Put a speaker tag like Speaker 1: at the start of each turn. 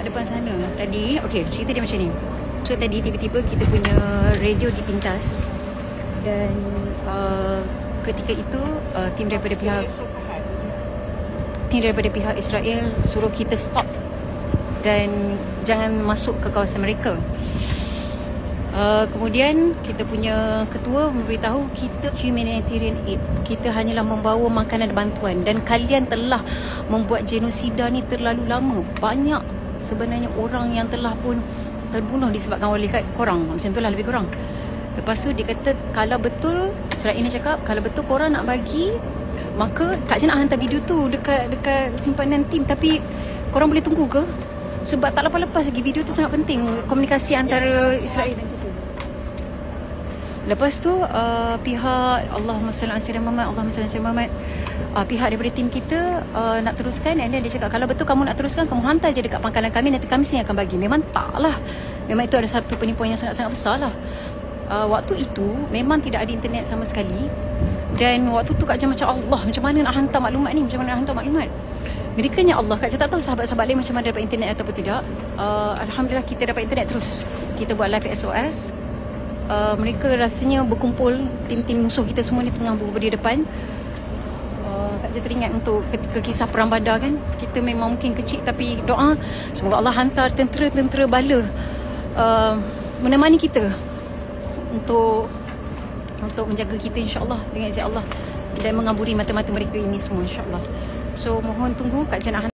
Speaker 1: kat depan sana. Tadi, okey, cerita dia macam ni. So tadi tiba-tiba kita punya radio dipintas. Dan ketika itu tim daripada pihak Israel suruh kita stop dan jangan masuk ke kawasan mereka. Kemudian kita punya ketua memberitahu kita humanitarian aid. Kita hanyalah membawa makanan dan bantuan, dan kalian telah membuat genosida ni terlalu lama. Banyak sebenarnya orang yang telah pun terbunuh disebabkan oleh korang. Macam tu lah lebih kurang. Lepas tu dia kata kalau betul, Israel ni cakap kalau betul korang nak bagi, maka Kak Je nak hantar video tu dekat simpanan tim. Tapi korang boleh tunggu ke? Sebab tak lepas-lepas lagi, video tu sangat penting, komunikasi antara Israel dan kita. Lepas tu pihak Allahumma salli ala sayyidina Muhammad, Allahumma salli ala sayyidina Muhammad, pihak daripada tim kita nak teruskan. And then dia cakap kalau betul kamu nak teruskan, kamu hantar je dekat pangkalan kami, nanti kami sendiri akan bagi. Memang tak lah, memang itu ada satu penipuan yang sangat-sangat besar lah. Waktu itu memang tidak ada internet sama sekali. Dan waktu tu Kak Je macam Allah, macam mana nak hantar maklumat ni, macam mana nak hantar maklumat. Medikanya Allah, Kak Je tak tahu sahabat-sahabat lain macam mana dapat internet ataupun tidak. Alhamdulillah kita dapat internet terus. Kita buat live SOS. Mereka rasanya berkumpul, tim-tim musuh kita semua ni tengah berada di depan. Kak Je teringat untuk ketika kisah Perang Badar kan. Kita memang mungkin kecil, tapi doa semoga Allah hantar tentera-tentera bala menemani kita untuk menjaga kita insya-Allah dengan izin Allah, dan mengaburi mata-mata mereka ini semua insya-Allah. So mohon tunggu, Kak Je nak